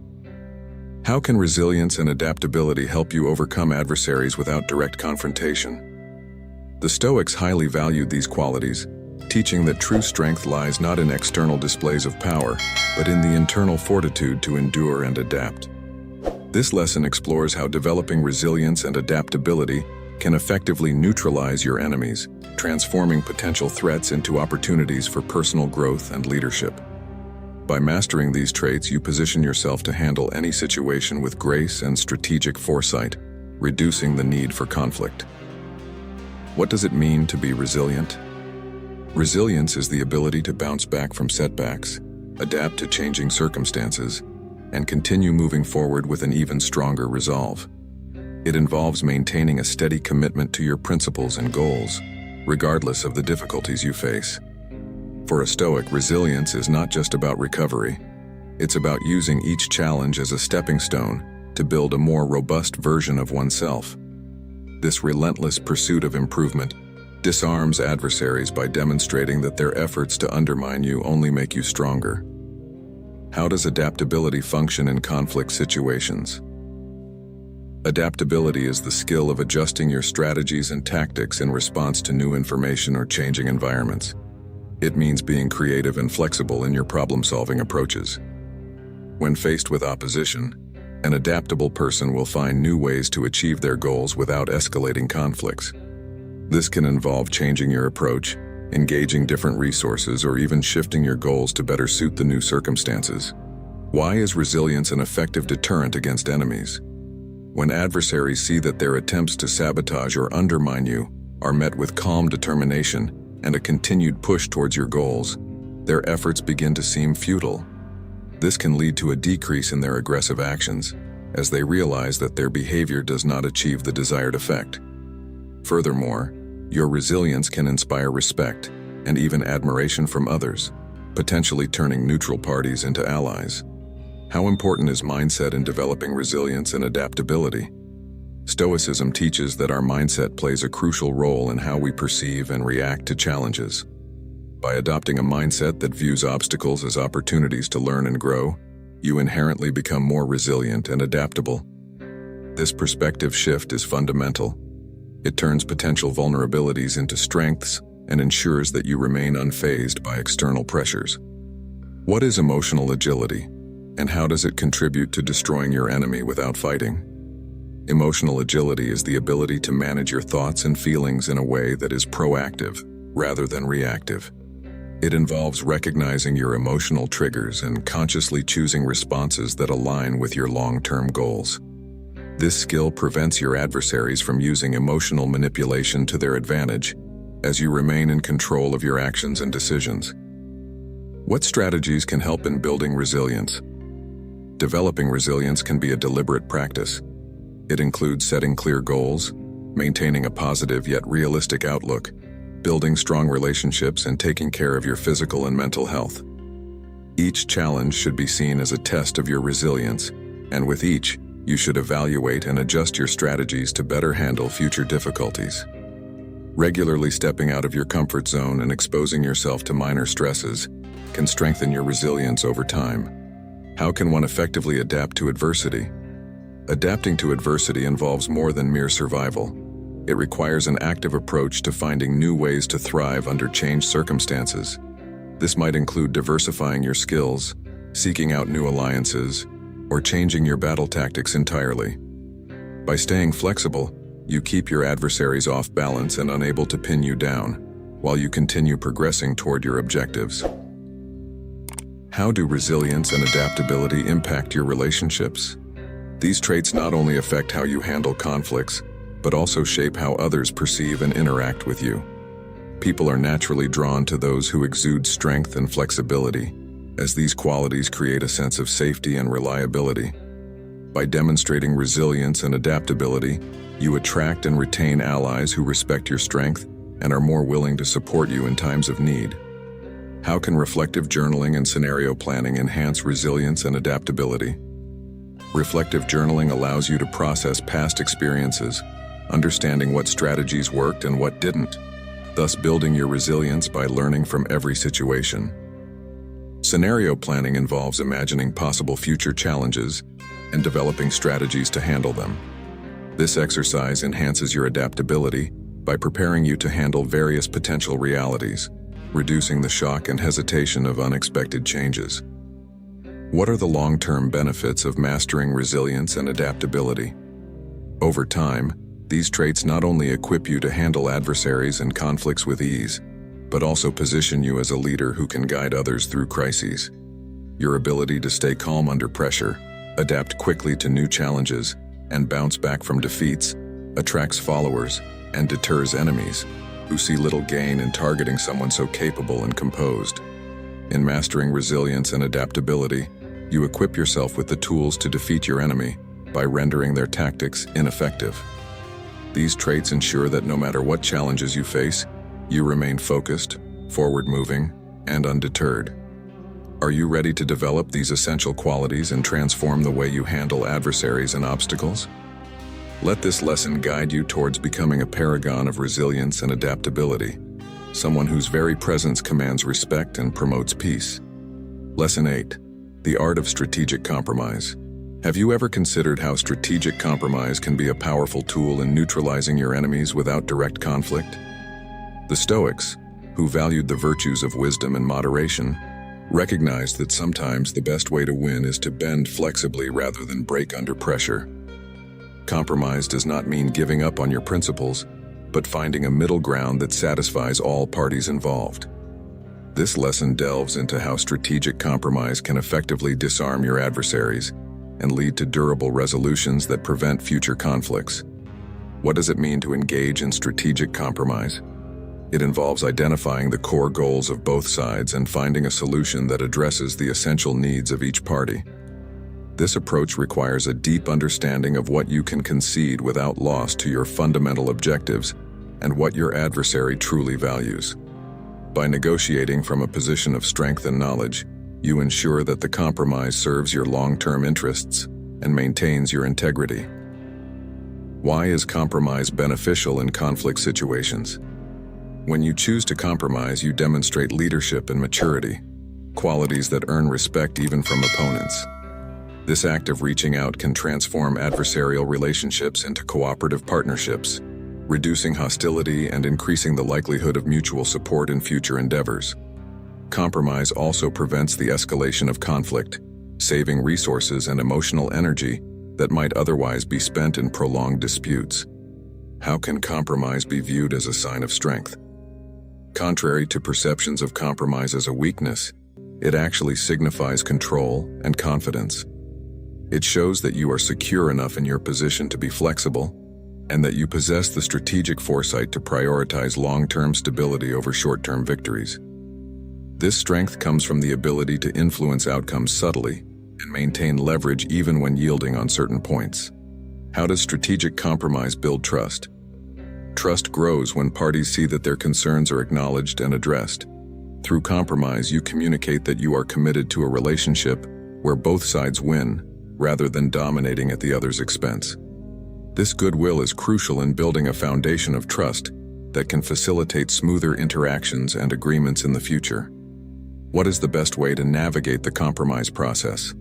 How can resilience and adaptability help you overcome adversaries without direct confrontation? The Stoics highly valued these qualities, teaching that true strength lies not in external displays of power, but in the internal fortitude to endure and adapt. This lesson explores how developing resilience and adaptability can effectively neutralize your enemies, transforming potential threats into opportunities for personal growth and leadership. By mastering these traits, you position yourself to handle any situation with grace and strategic foresight, reducing the need for conflict. What does it mean to be resilient? Resilience is the ability to bounce back from setbacks, adapt to changing circumstances, and continue moving forward with an even stronger resolve. It involves maintaining a steady commitment to your principles and goals, regardless of the difficulties you face. For a Stoic, resilience is not just about recovery. It's about using each challenge as a stepping stone to build a more robust version of oneself. This relentless pursuit of improvement disarms adversaries by demonstrating that their efforts to undermine you only make you stronger. How does adaptability function in conflict situations? Adaptability is the skill of adjusting your strategies and tactics in response to new information or changing environments. It means being creative and flexible in your problem-solving approaches. When faced with opposition, an adaptable person will find new ways to achieve their goals without escalating conflicts. This can involve changing your approach, engaging different resources, or even shifting your goals to better suit the new circumstances. Why is resilience an effective deterrent against enemies? When adversaries see that their attempts to sabotage or undermine you are met with calm determination and a continued push towards your goals, their efforts begin to seem futile. This can lead to a decrease in their aggressive actions, as they realize that their behavior does not achieve the desired effect. Furthermore, your resilience can inspire respect and even admiration from others, potentially turning neutral parties into allies. How important is mindset in developing resilience and adaptability? Stoicism teaches that our mindset plays a crucial role in how we perceive and react to challenges. By adopting a mindset that views obstacles as opportunities to learn and grow, you inherently become more resilient and adaptable. This perspective shift is fundamental. It turns potential vulnerabilities into strengths and ensures that you remain unfazed by external pressures. What is emotional agility, and how does it contribute to destroying your enemy without fighting? Emotional agility is the ability to manage your thoughts and feelings in a way that is proactive rather than reactive. It involves recognizing your emotional triggers and consciously choosing responses that align with your long-term goals. This skill prevents your adversaries from using emotional manipulation to their advantage, as you remain in control of your actions and decisions. What strategies can help in building resilience? Developing resilience can be a deliberate practice. It includes setting clear goals, maintaining a positive yet realistic outlook, building strong relationships, and taking care of your physical and mental health. Each challenge should be seen as a test of your resilience, and with each, you should evaluate and adjust your strategies to better handle future difficulties. Regularly stepping out of your comfort zone and exposing yourself to minor stresses can strengthen your resilience over time. How can one effectively adapt to adversity? Adapting to adversity involves more than mere survival. It requires an active approach to finding new ways to thrive under changed circumstances. This might include diversifying your skills, seeking out new alliances, or changing your battle tactics entirely. By staying flexible, you keep your adversaries off balance and unable to pin you down, while you continue progressing toward your objectives. How do resilience and adaptability impact your relationships? These traits not only affect how you handle conflicts, but also shape how others perceive and interact with you. People are naturally drawn to those who exude strength and flexibility, as these qualities create a sense of safety and reliability. By demonstrating resilience and adaptability, you attract and retain allies who respect your strength and are more willing to support you in times of need. How can reflective journaling and scenario planning enhance resilience and adaptability? Reflective journaling allows you to process past experiences, understanding what strategies worked and what didn't, thus building your resilience by learning from every situation. Scenario planning involves imagining possible future challenges and developing strategies to handle them. This exercise enhances your adaptability by preparing you to handle various potential realities, reducing the shock and hesitation of unexpected changes. What are the long-term benefits of mastering resilience and adaptability? Over time, these traits not only equip you to handle adversaries and conflicts with ease, but also position you as a leader who can guide others through crises. Your ability to stay calm under pressure, adapt quickly to new challenges, and bounce back from defeats attracts followers and deters enemies who see little gain in targeting someone so capable and composed. In mastering resilience and adaptability, you equip yourself with the tools to defeat your enemy by rendering their tactics ineffective. These traits ensure that no matter what challenges you face, you remain focused, forward-moving, and undeterred. Are you ready to develop these essential qualities and transform the way you handle adversaries and obstacles? Let this lesson guide you towards becoming a paragon of resilience and adaptability, someone whose very presence commands respect and promotes peace. Lesson 8. The art of strategic compromise. Have you ever considered how strategic compromise can be a powerful tool in neutralizing your enemies without direct conflict? The Stoics, who valued the virtues of wisdom and moderation, recognized that sometimes the best way to win is to bend flexibly rather than break under pressure. Compromise does not mean giving up on your principles, but finding a middle ground that satisfies all parties involved. This lesson delves into how strategic compromise can effectively disarm your adversaries and lead to durable resolutions that prevent future conflicts. What does it mean to engage in strategic compromise? It involves identifying the core goals of both sides and finding a solution that addresses the essential needs of each party. This approach requires a deep understanding of what you can concede without loss to your fundamental objectives and what your adversary truly values. By negotiating from a position of strength and knowledge, you ensure that the compromise serves your long-term interests and maintains your integrity. Why is compromise beneficial in conflict situations? When you choose to compromise, you demonstrate leadership and maturity, qualities that earn respect even from opponents. This act of reaching out can transform adversarial relationships into cooperative partnerships, reducing hostility and increasing the likelihood of mutual support in future endeavors. Compromise also prevents the escalation of conflict, saving resources and emotional energy that might otherwise be spent in prolonged disputes. How can compromise be viewed as a sign of strength? Contrary to perceptions of compromise as a weakness, it actually signifies control and confidence. It shows that you are secure enough in your position to be flexible, and that you possess the strategic foresight to prioritize long-term stability over short-term victories. This strength comes from the ability to influence outcomes subtly and maintain leverage even when yielding on certain points. How does strategic compromise build trust? Trust grows when parties see that their concerns are acknowledged and addressed. Through compromise, you communicate that you are committed to a relationship where both sides win, rather than dominating at the other's expense. This goodwill is crucial in building a foundation of trust that can facilitate smoother interactions and agreements in the future. What is the best way to navigate the compromise process?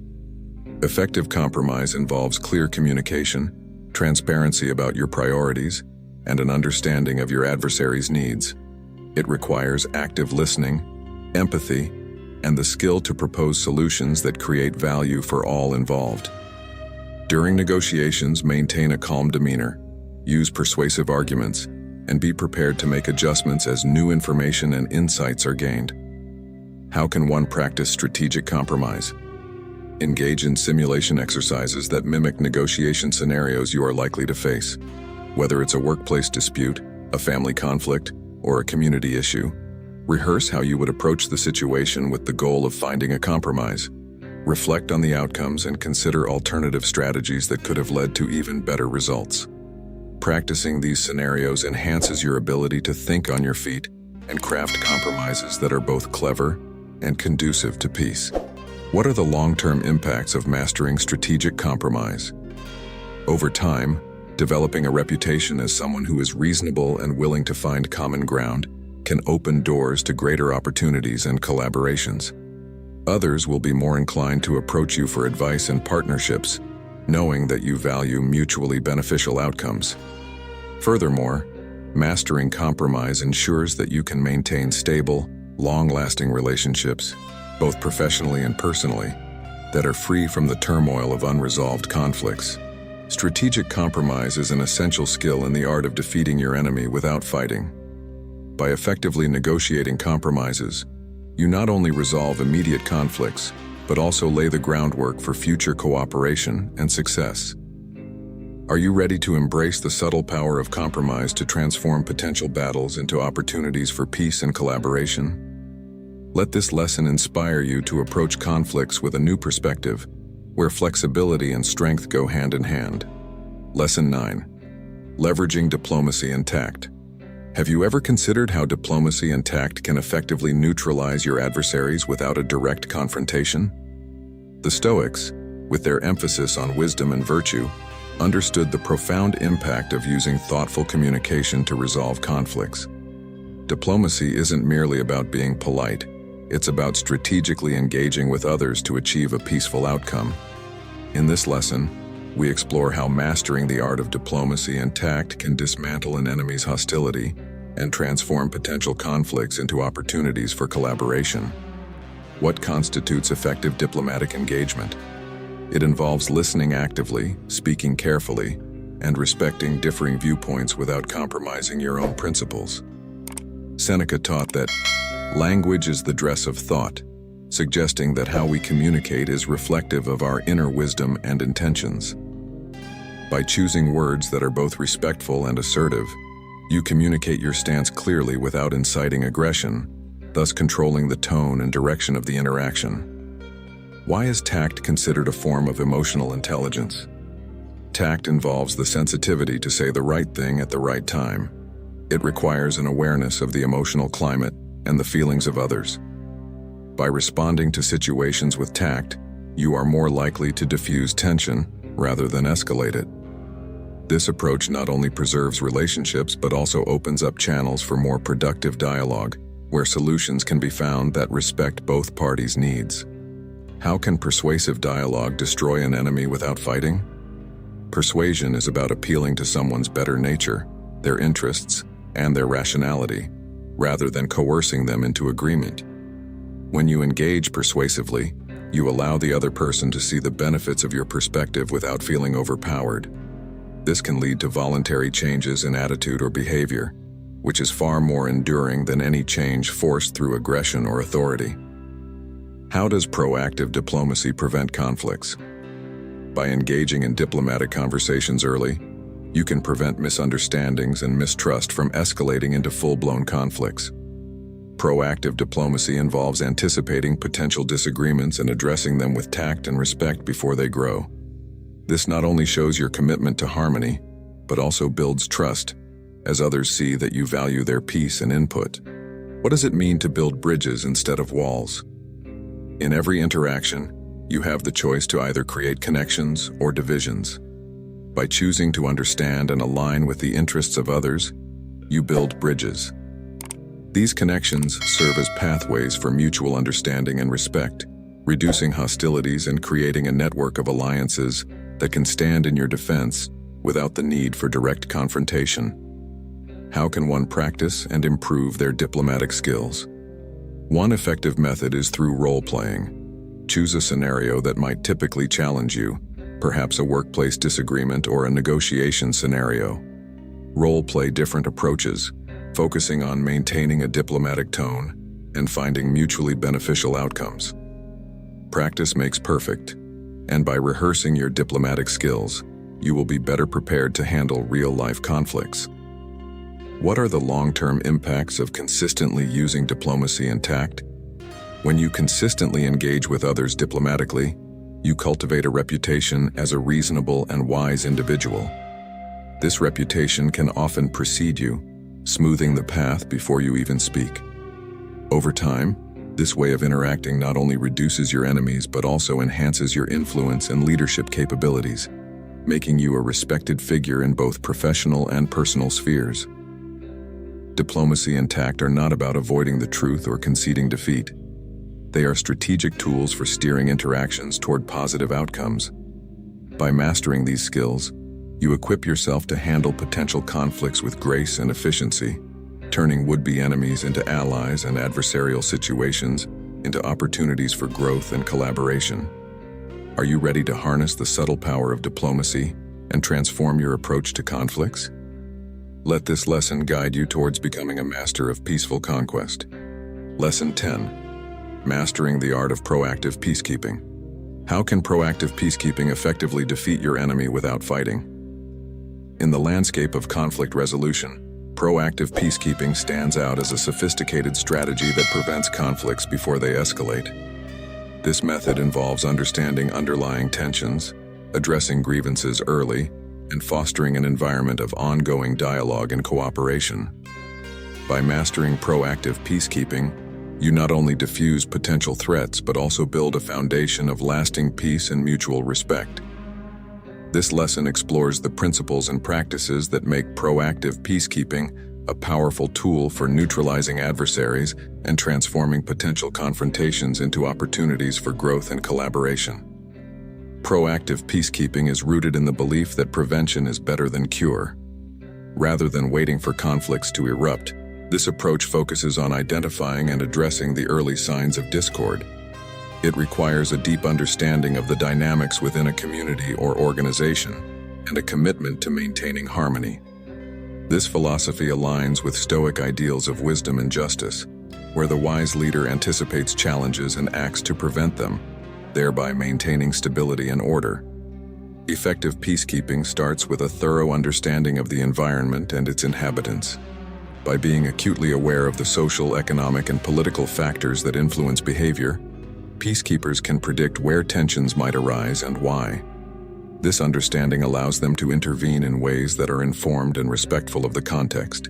Effective compromise involves clear communication, transparency about your priorities, and an understanding of your adversary's needs. It requires active listening, empathy, and the skill to propose solutions that create value for all involved. During negotiations, maintain a calm demeanor, use persuasive arguments, and be prepared to make adjustments as new information and insights are gained. How can one practice strategic compromise? Engage in simulation exercises that mimic negotiation scenarios you are likely to face. Whether it's a workplace dispute, a family conflict, or a community issue, rehearse how you would approach the situation with the goal of finding a compromise. Reflect on the outcomes and consider alternative strategies that could have led to even better results. Practicing these scenarios enhances your ability to think on your feet and craft compromises that are both clever and conducive to peace. What are the long-term impacts of mastering strategic compromise? Over time, developing a reputation as someone who is reasonable and willing to find common ground can open doors to greater opportunities and collaborations. Others will be more inclined to approach you for advice and partnerships, knowing that you value mutually beneficial outcomes. Furthermore, mastering compromise ensures that you can maintain stable, long-lasting relationships, both professionally and personally, that are free from the turmoil of unresolved conflicts. Strategic compromise is an essential skill in the art of defeating your enemy without fighting. By effectively negotiating compromises, you not only resolve immediate conflicts, but also lay the groundwork for future cooperation and success. Are you ready to embrace the subtle power of compromise to transform potential battles into opportunities for peace and collaboration? Let this lesson inspire you to approach conflicts with a new perspective, where flexibility and strength go hand in hand. Lesson 9. Leveraging diplomacy and tact. Have you ever considered how diplomacy and tact can effectively neutralize your adversaries without a direct confrontation? The Stoics, with their emphasis on wisdom and virtue, understood the profound impact of using thoughtful communication to resolve conflicts. Diplomacy isn't merely about being polite, it's about strategically engaging with others to achieve a peaceful outcome. In this lesson, we explore how mastering the art of diplomacy and tact can dismantle an enemy's hostility and transform potential conflicts into opportunities for collaboration. What constitutes effective diplomatic engagement? It involves listening actively, speaking carefully, and respecting differing viewpoints without compromising your own principles. Seneca taught that language is the dress of thought, suggesting that how we communicate is reflective of our inner wisdom and intentions. By choosing words that are both respectful and assertive, you communicate your stance clearly without inciting aggression, thus controlling the tone and direction of the interaction. Why is tact considered a form of emotional intelligence? Tact involves the sensitivity to say the right thing at the right time. It requires an awareness of the emotional climate and the feelings of others. By responding to situations with tact, you are more likely to diffuse tension rather than escalate it. This approach not only preserves relationships but also opens up channels for more productive dialogue, where solutions can be found that respect both parties' needs. How can persuasive dialogue destroy an enemy without fighting? Persuasion is about appealing to someone's better nature, their interests, and their rationality, rather than coercing them into agreement. When you engage persuasively, you allow the other person to see the benefits of your perspective without feeling overpowered. This can lead to voluntary changes in attitude or behavior, which is far more enduring than any change forced through aggression or authority. How does proactive diplomacy prevent conflicts? By engaging in diplomatic conversations early, you can prevent misunderstandings and mistrust from escalating into full-blown conflicts. Proactive diplomacy involves anticipating potential disagreements and addressing them with tact and respect before they grow. This not only shows your commitment to harmony, but also builds trust, as others see that you value their peace and input. What does it mean to build bridges instead of walls? In every interaction, you have the choice to either create connections or divisions. By choosing to understand and align with the interests of others, you build bridges. These connections serve as pathways for mutual understanding and respect, reducing hostilities and creating a network of alliances that can stand in your defense without the need for direct confrontation. How can one practice and improve their diplomatic skills? One effective method is through role-playing. Choose a scenario that might typically challenge you, perhaps a workplace disagreement or a negotiation scenario. Role-play different approaches, focusing on maintaining a diplomatic tone and finding mutually beneficial outcomes. Practice makes perfect, and by rehearsing your diplomatic skills, you will be better prepared to handle real-life conflicts. What are the long-term impacts of consistently using diplomacy and tact? When you consistently engage with others diplomatically, you cultivate a reputation as a reasonable and wise individual. This reputation can often precede you, smoothing the path before you even speak. Over time, this way of interacting not only reduces your enemies but also enhances your influence and leadership capabilities, making you a respected figure in both professional and personal spheres. Diplomacy and tact are not about avoiding the truth or conceding defeat. They are strategic tools for steering interactions toward positive outcomes. By mastering these skills, you equip yourself to handle potential conflicts with grace and efficiency, turning would-be enemies into allies and adversarial situations into opportunities for growth and collaboration. Are you ready to harness the subtle power of diplomacy and transform your approach to conflicts? Let this lesson guide you towards becoming a master of peaceful conquest. Lesson 10. Mastering the art of proactive peacekeeping. How can proactive peacekeeping effectively defeat your enemy without fighting? In the landscape of conflict resolution, proactive peacekeeping stands out as a sophisticated strategy that prevents conflicts before they escalate. This method involves understanding underlying tensions, addressing grievances early, and fostering an environment of ongoing dialogue and cooperation. By mastering proactive peacekeeping, you not only diffuse potential threats but also build a foundation of lasting peace and mutual respect. This lesson explores the principles and practices that make proactive peacekeeping a powerful tool for neutralizing adversaries and transforming potential confrontations into opportunities for growth and collaboration. Proactive peacekeeping is rooted in the belief that prevention is better than cure. Rather than waiting for conflicts to erupt, this approach focuses on identifying and addressing the early signs of discord. It requires a deep understanding of the dynamics within a community or organization and a commitment to maintaining harmony. This philosophy aligns with Stoic ideals of wisdom and justice, where the wise leader anticipates challenges and acts to prevent them, thereby maintaining stability and order. Effective peacekeeping starts with a thorough understanding of the environment and its inhabitants. By being acutely aware of the social, economic, and political factors that influence behavior, peacekeepers can predict where tensions might arise and why. This understanding allows them to intervene in ways that are informed and respectful of the context,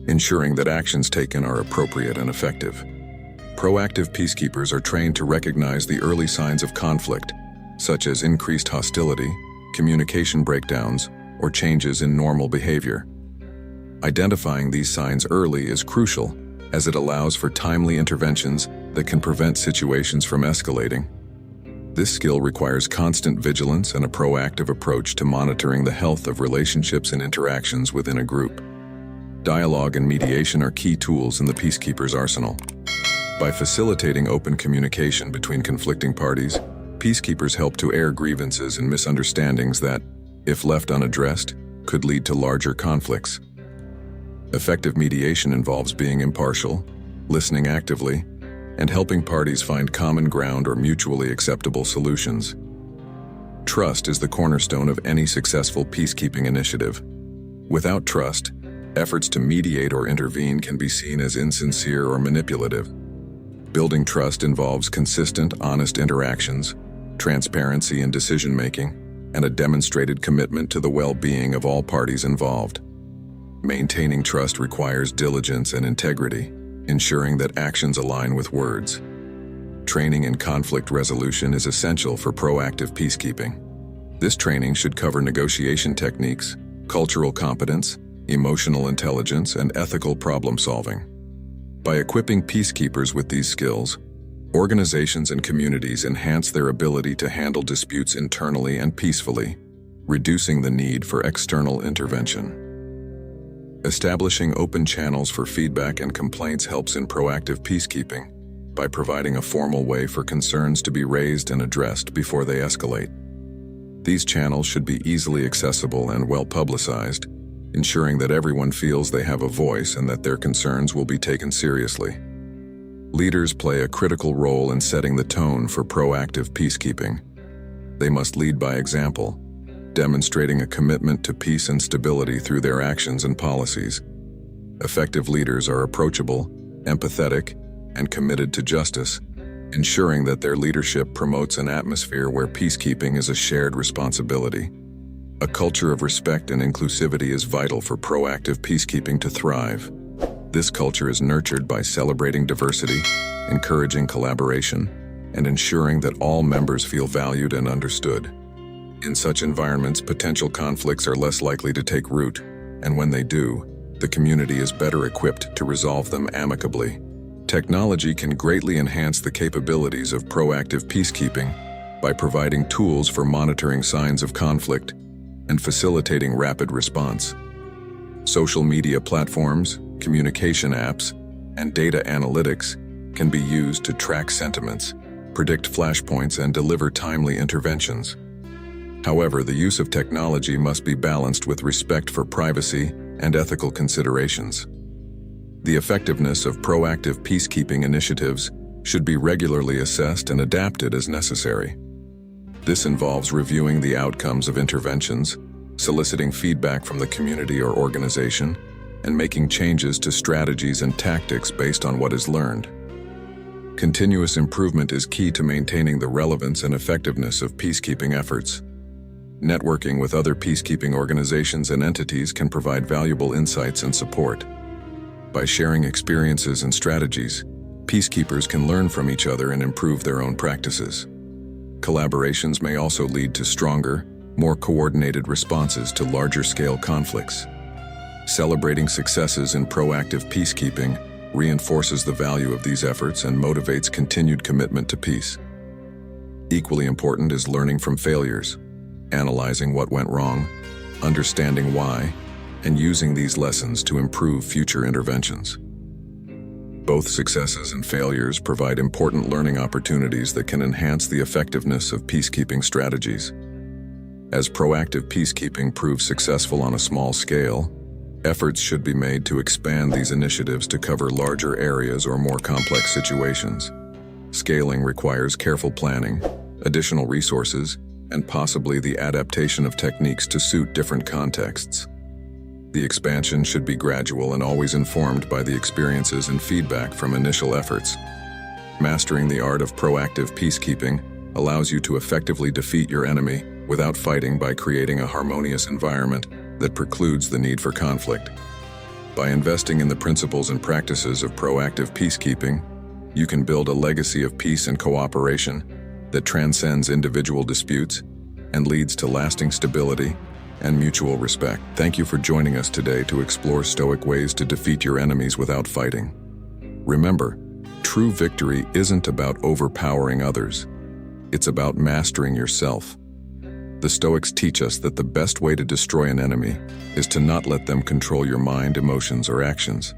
ensuring that actions taken are appropriate and effective. Proactive peacekeepers are trained to recognize the early signs of conflict, such as increased hostility, communication breakdowns, or changes in normal behavior. Identifying these signs early is crucial, as it allows for timely interventions that can prevent situations from escalating. This skill requires constant vigilance and a proactive approach to monitoring the health of relationships and interactions within a group. Dialogue and mediation are key tools in the peacekeeper's arsenal. By facilitating open communication between conflicting parties, peacekeepers help to air grievances and misunderstandings that, if left unaddressed, could lead to larger conflicts. Effective mediation involves being impartial, listening actively, and helping parties find common ground or mutually acceptable solutions. Trust is the cornerstone of any successful peacekeeping initiative. Without trust, efforts to mediate or intervene can be seen as insincere or manipulative. Building trust involves consistent, honest interactions, transparency in decision-making, and a demonstrated commitment to the well-being of all parties involved. Maintaining trust requires diligence and integrity, ensuring that actions align with words. Training in conflict resolution is essential for proactive peacekeeping. This training should cover negotiation techniques, cultural competence, emotional intelligence, and ethical problem-solving. By equipping peacekeepers with these skills, organizations and communities enhance their ability to handle disputes internally and peacefully, reducing the need for external intervention. Establishing open channels for feedback and complaints helps in proactive peacekeeping by providing a formal way for concerns to be raised and addressed before they escalate. These channels should be easily accessible and well-publicized, ensuring that everyone feels they have a voice and that their concerns will be taken seriously. Leaders play a critical role in setting the tone for proactive peacekeeping. They must lead by example, demonstrating a commitment to peace and stability through their actions and policies. Effective leaders are approachable, empathetic, and committed to justice, ensuring that their leadership promotes an atmosphere where peacekeeping is a shared responsibility. A culture of respect and inclusivity is vital for proactive peacekeeping to thrive. This culture is nurtured by celebrating diversity, encouraging collaboration, and ensuring that all members feel valued and understood. In such environments, potential conflicts are less likely to take root, and when they do, the community is better equipped to resolve them amicably. Technology can greatly enhance the capabilities of proactive peacekeeping by providing tools for monitoring signs of conflict and facilitating rapid response. Social media platforms, communication apps, and data analytics can be used to track sentiments, predict flashpoints, and deliver timely interventions. However, the use of technology must be balanced with respect for privacy and ethical considerations. The effectiveness of proactive peacekeeping initiatives should be regularly assessed and adapted as necessary. This involves reviewing the outcomes of interventions, soliciting feedback from the community or organization, and making changes to strategies and tactics based on what is learned. Continuous improvement is key to maintaining the relevance and effectiveness of peacekeeping efforts. Networking with other peacekeeping organizations and entities can provide valuable insights and support. By sharing experiences and strategies, peacekeepers can learn from each other and improve their own practices. Collaborations may also lead to stronger, more coordinated responses to larger-scale conflicts. Celebrating successes in proactive peacekeeping reinforces the value of these efforts and motivates continued commitment to peace. Equally important is learning from failures, analyzing what went wrong, understanding why, and using these lessons to improve future interventions. Both successes and failures provide important learning opportunities that can enhance the effectiveness of peacekeeping strategies. As proactive peacekeeping proves successful on a small scale, efforts should be made to expand these initiatives to cover larger areas or more complex situations. Scaling requires careful planning, additional resources, and possibly the adaptation of techniques to suit different contexts. The expansion should be gradual and always informed by the experiences and feedback from initial efforts. Mastering the art of proactive peacekeeping allows you to effectively defeat your enemy without fighting by creating a harmonious environment that precludes the need for conflict. By investing in the principles and practices of proactive peacekeeping, you can build a legacy of peace and cooperation that transcends individual disputes and leads to lasting stability and mutual respect. Thank you for joining us today to explore Stoic ways to defeat your enemies without fighting. Remember, true victory isn't about overpowering others. It's about mastering yourself. The Stoics teach us that the best way to destroy an enemy is to not let them control your mind, emotions, or actions.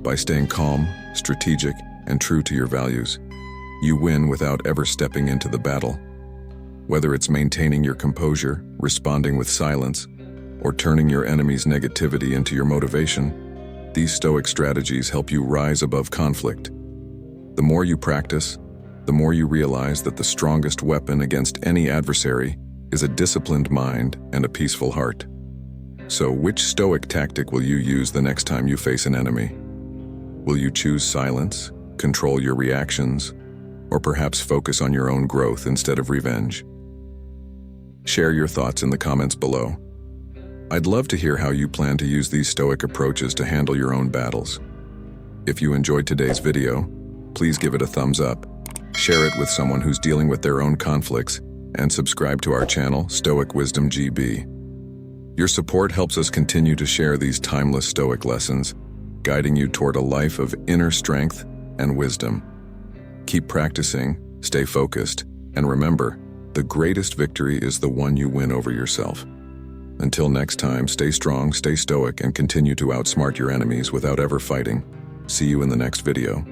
By staying calm, strategic, and true to your values, you win without ever stepping into the battle. Whether it's maintaining your composure, responding with silence, or turning your enemy's negativity into your motivation, these Stoic strategies help you rise above conflict. The more you practice, the more you realize that the strongest weapon against any adversary is a disciplined mind and a peaceful heart. So, which Stoic tactic will you use the next time you face an enemy? Will you choose silence, control your reactions, or perhaps focus on your own growth instead of revenge? Share your thoughts in the comments below. I'd love to hear how you plan to use these Stoic approaches to handle your own battles. If you enjoyed today's video, please give it a thumbs up, share it with someone who's dealing with their own conflicts, and subscribe to our channel, Stoic Wisdom GB. Your support helps us continue to share these timeless Stoic lessons, guiding you toward a life of inner strength and wisdom. Keep practicing, stay focused, and remember, the greatest victory is the one you win over yourself. Until next time, stay strong, stay stoic, and continue to outsmart your enemies without ever fighting. See you in the next video.